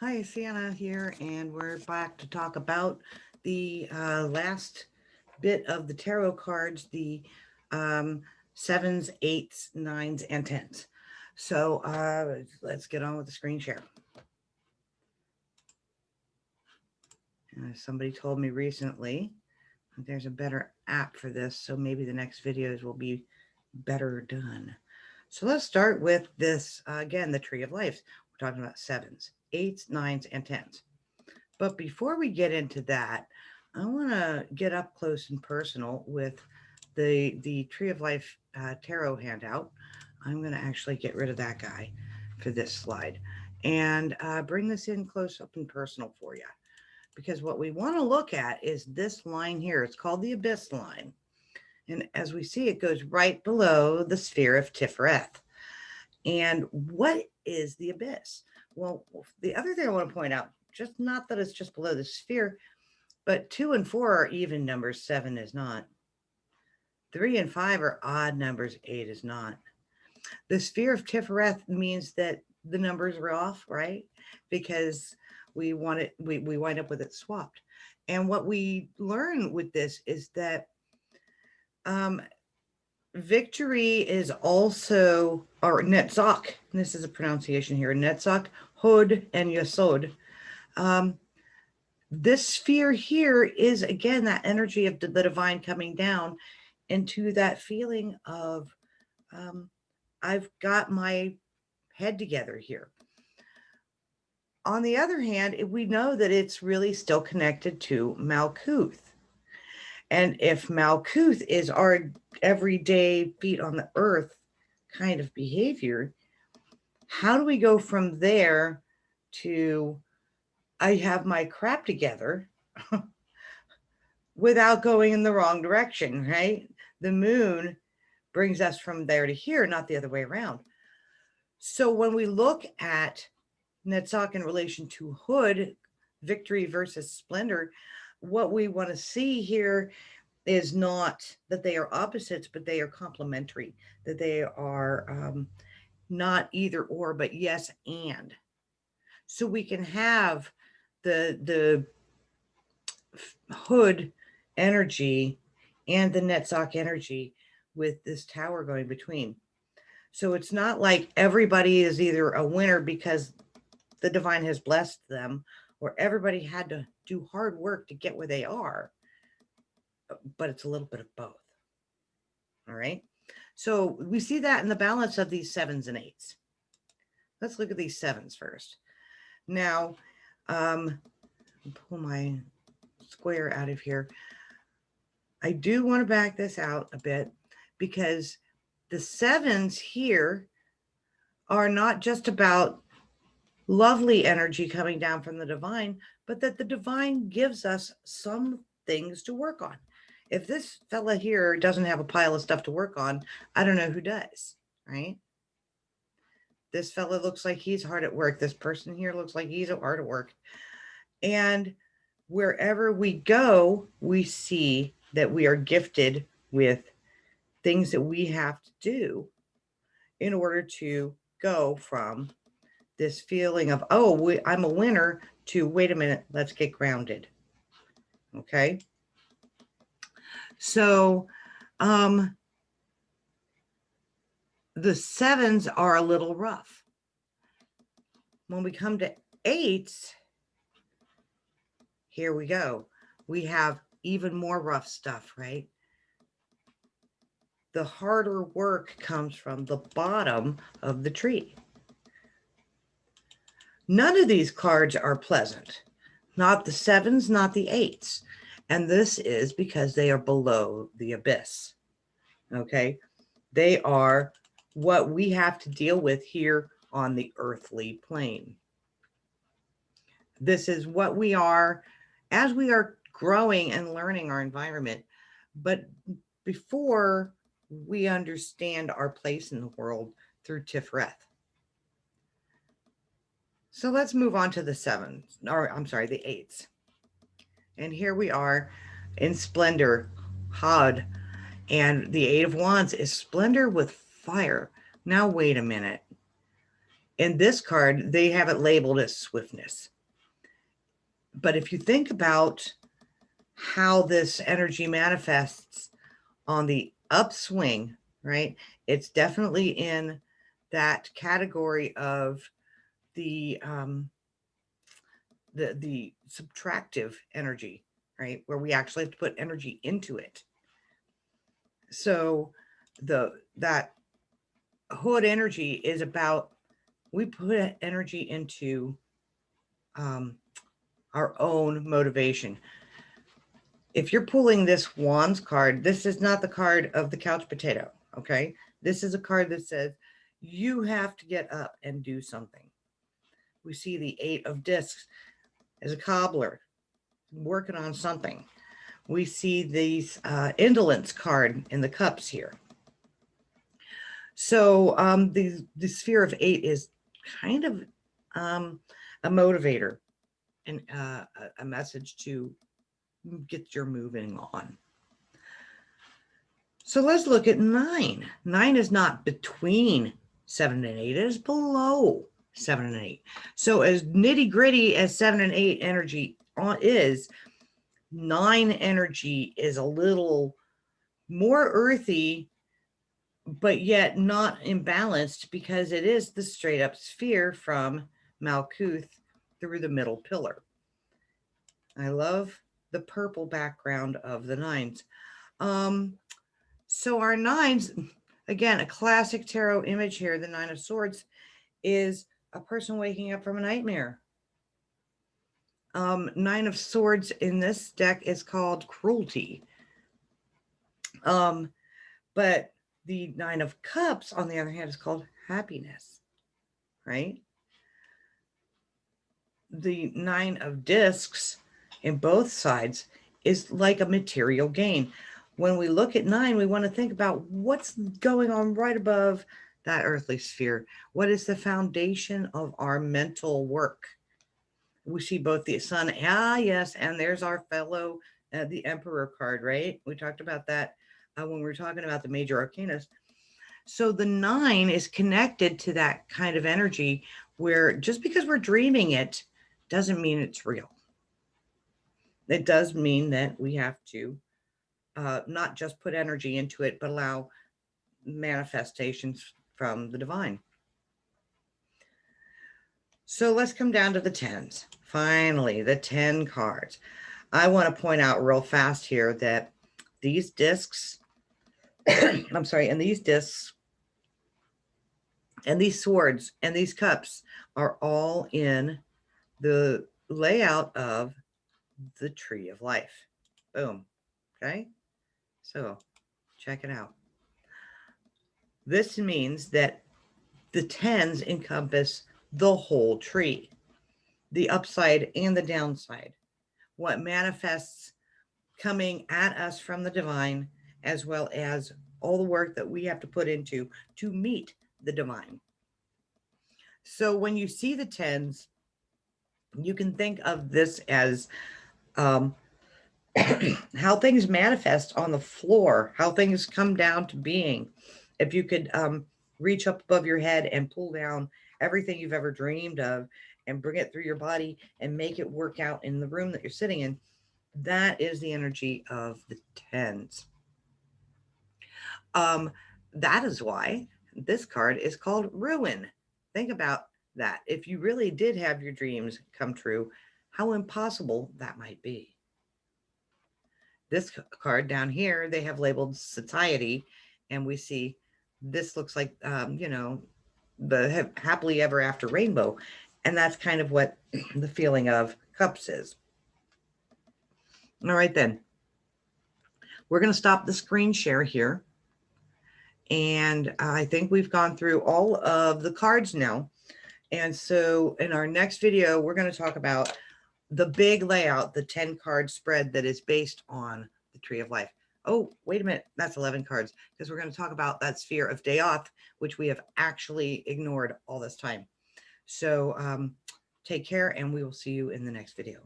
Hi, Sienna here, and we're back to talk about the last bit of the tarot cards, the um, sevens, eights, nines, and tens. So let's get on with the screen share. Somebody told me recently that there's a better app for this, so maybe the next videos will be better done. So let's start with this again, the Tree of Life. We're talking about sevens, eights, nines, and tens. But before we get into that, I want to get up close and personal with the Tree of Life tarot handout. I'm going to actually get rid of that guy for this slide and bring this in close up and personal for you. Because what we want to look at is this line here. It's called the Abyss line. And as we see, it goes right below the sphere of Tifereth. And what is the abyss? Well, the other thing I want to point out, just not that it's just below the sphere, but 2 and 4 are even numbers, 7 is not. 3 and 5 are odd numbers, 8 is not. The sphere of Tifereth means that the numbers are off, right? Because we want it, we wind up with it swapped. And what we learn with this is that um, victory is also, or Netzach, this is a pronunciation here, Netzach, Hod, and Yesod. Um, this sphere here is, again, that energy of the divine coming down into that feeling of, um, I've got my head together here. On the other hand, we know that it's really still connected to Malkuth. And if Malkuth is our everyday feet on the earth kind of behavior, how do we go from there to I have my crap together without going in the wrong direction, right? The moon brings us from there to here, not the other way around. So when we look at Netzach in relation to Hood, victory versus splendor, what we want to see here is not that they are opposites, but they are complementary, that they are not either or, but yes and. So we can have the Hood energy and the Netzach energy with this tower going between. So it's not like everybody is either a winner because the divine has blessed them, or everybody had to do hard work to get where they are, but it's a little bit of both. All right. So we see that in the balance of these sevens and eights. Let's look at these sevens first. Now, pull my square out of here. I do want to back this out a bit because the sevens here are not just about lovely energy coming down from the divine, but that the divine gives us some things to work on. If this fella here doesn't have a pile of stuff to work on, I don't know who does, right? This fella looks like he's hard at work. This person here looks like he's hard at work. And wherever we go, we see that we are gifted with things that we have to do in order to go from this feeling of, oh, I'm a winner, to wait a minute, let's get grounded. Okay. So the sevens are a little rough. When we come to eights, here we go. We have even more rough stuff, right? The harder work comes from the bottom of the tree. None of these cards are pleasant. Not the sevens, not the eights. And this is because they are below the abyss. Okay. They are what we have to deal with here on the earthly plane. This is what we are as we are growing and learning our environment. But before we understand our place in the world through Tifreth. So let's move on to the sevens, or I'm sorry, the eights. And here we are in splendor, Hod, and the Eight of Wands is splendor with fire. Now, wait a minute. In this card, they have it labeled as swiftness. But if you think about how this energy manifests on the upswing, right? It's definitely in that category of the subtractive energy, right? Where we actually have to put energy into it. So that hood energy is about, we put energy into our own motivation. If you're pulling this Wands card, this is not the card of the couch potato, okay? This is a card that says you have to get up and do something. We see the 8 of discs as a cobbler working on something. We see these indolence card in the cups here. So the sphere of 8 is kind of a motivator and a message to get your moving on. So let's look at 9. 9 is not between 7 and 8, it is below 7 and 8. So as nitty gritty as 7 and 8 energy is, 9 energy is a little more earthy, but yet not imbalanced, because it is the straight up sphere from Malkuth through the middle pillar. I love the purple background of the 9s. So our 9s, again, a classic tarot image here, the 9 of Swords, is a person waking up from a nightmare. 9 of Swords in this deck is called cruelty. But the 9 of Cups, on the other hand, is called happiness, right? The 9 of Discs in both sides is like a material gain. When we look at 9, we want to think about what's going on right above that earthly sphere. What is the foundation of our mental work? We see both the sun, yes, and there's our fellow, the Emperor card, right? We talked about that when we were talking about the major arcanas. So the 9 is connected to that kind of energy where just because we're dreaming it doesn't mean it's real. It does mean that we have to not just put energy into it, but allow manifestations from the divine. So let's come down to the 10s. Finally, the 10 cards. I want to point out real fast here that these discs, I'm sorry, and these discs and these swords and these cups are all in the layout of the Tree of Life. Boom. Okay. So check it out. This means that the 10s encompass the whole tree, the upside and the downside, what manifests coming at us from the divine, as well as all the work that we have to put into to meet the divine. So when you see the 10s, you can think of this as how things manifest on the floor, how things come down to being. If you could reach up above your head and pull down everything you've ever dreamed of and bring it through your body and make it work out in the room that you're sitting in, that is the energy of the 10s. That is why this card is called Ruin. Think about that. If you really did have your dreams come true, how impossible that might be. This card down here, they have labeled Satiety, and we see this looks like, the happily ever after rainbow. And that's kind of what the feeling of Cups is. All right, then. We're going to stop the screen share here. And I think we've gone through all of the cards now. And so in our next video, we're going to talk about the big layout, the 10 card spread that is based on the Tree of Life. Oh, wait a minute. That's 11 cards, because we're going to talk about that sphere of Daoth, which we have actually ignored all this time. So take care, and we will see you in the next video.